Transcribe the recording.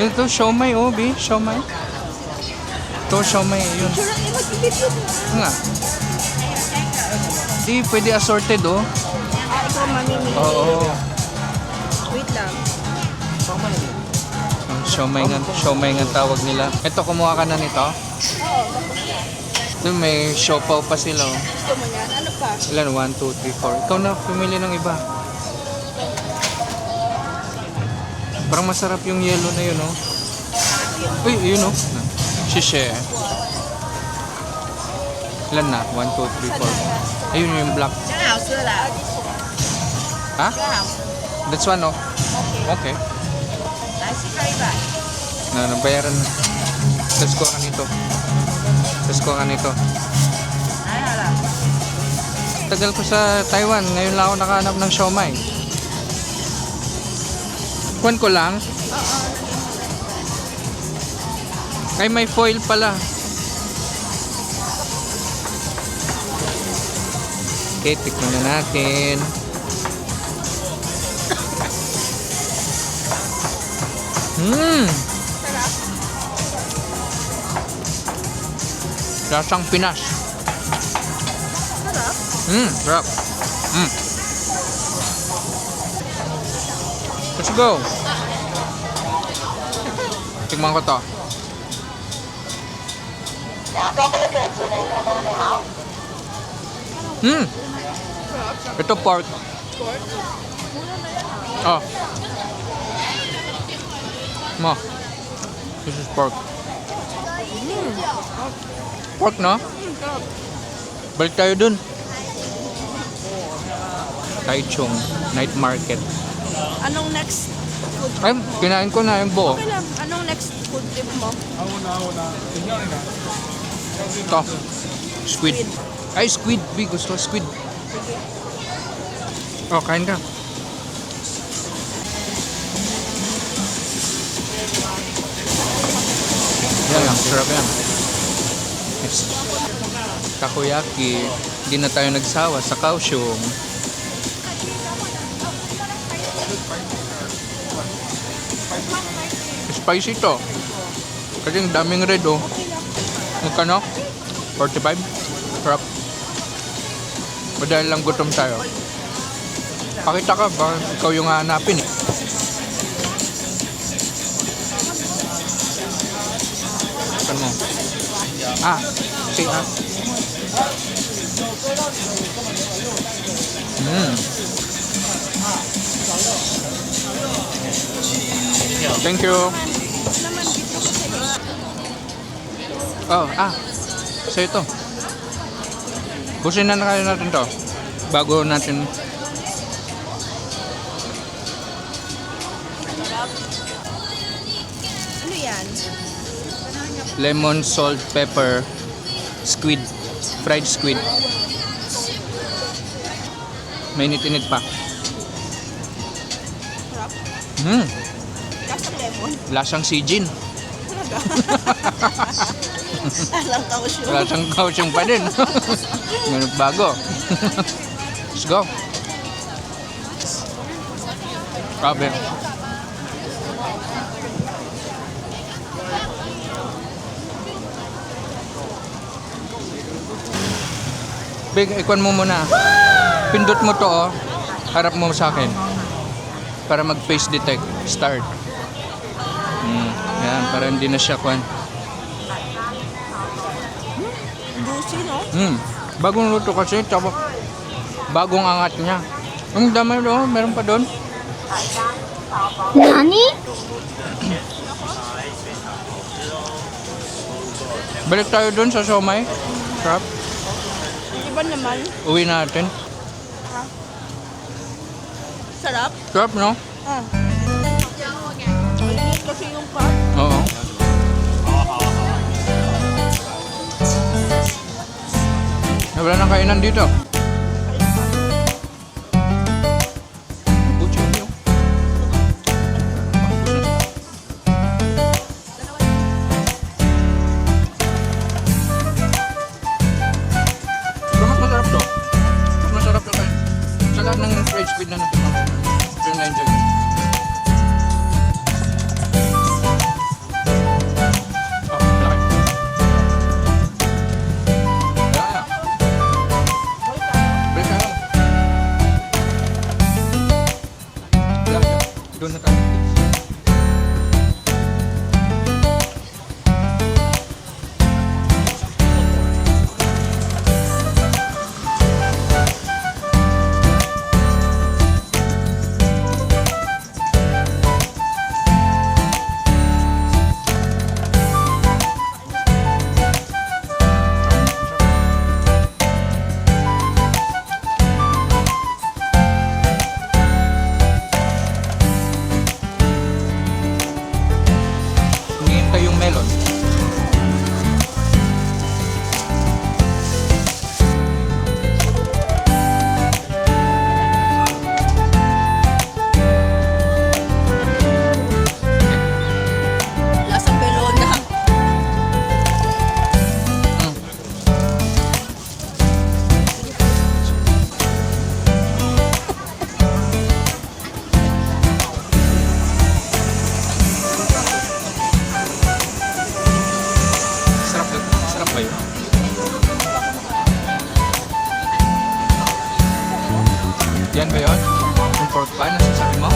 Ito, siomay, oh, B. Siomay. Ito, siomay, yun. Nga. Di, pwede assorted, oh. Ikaw mamimili. Oo. Wait lang. Siomay nga tawag nila. Ito, kumuha ka na nito. Ito, may siopaw pa sila, oh. Gusto mo yan? Ano pa? Ilan? 1, 2, 3, 4. Ikaw na, pumili ng iba. Parang masarap yung yellow na yun, oh. Uy, yun, oh. Shishe. Ilan na? 1, 2, 3, 4. Ayun yung black. Ha? That's one, oh. Okay. Nabayaran na. Let's go ka nito. Tagal ko sa Taiwan. Ngayon lang ako nakahanap ng siomay. Kuwan ko lang. Ay, may foil pala. Okay, tikman na natin. Lasang Pinas. Sarap. Let's go. Tikman ko to. Ito pork. Oh. Mo. This is pork. Pork, no? Balik tayo dun. Taichung Night Market. Anong next food trip Ay, mo? kinain ko na yung buo. Okay lang. Anong next food trip mo? Ito. Squid. Ay, squid. Big gusto squid. Oh, kain ka. Yan lang, sarap yan. Next. Takoyaki. Hindi na tayo nagsawa sa Kaohsiung. Spicy to. Kasi ang daming red, oh. Magkano? 45? Sarap. O dahil lang gutom tayo. Pakita ka ba? Ikaw yung hahanapin, eh. Saan mo? Okay, Thank you. Oh, so ito. Busin na kayo natin to. Bago natin. Ano yan? Lemon, salt, pepper, squid. Fried squid. Mainit-init pa. Sarap. Lasang lemon. Lasang sijin. Talaga. Alang Kaohsiung. Lasang Kaohsiung pa din. Ngayon bago. Let's go. Grabe. Big, ikwan mo muna. Pindot mo to, oh. Harap mo sa akin. Para mag-face detect. Start. Yan, para hindi na siya kwan. Juicy, no? Bagong luto kasi, tsaka bagong angat niya. Ang dami doon, meron pa doon. Nani? Balik tayo doon sa siomay. Sarap. Yung iba naman. Uwi natin. Sarap. Sarap, no? Malinis kasi yung pot. Oo. Wala nang kainan dito. Mas masarap to. Mas masarap to kayo. Sa lahat ng fried squid na natin. Pero na-enjoy. Doon na tayo. Hinihintay yung melon. Lasang belona. Mm. Sarap ba yun? Yan ba yun? Yung pork pie na sasabi mo?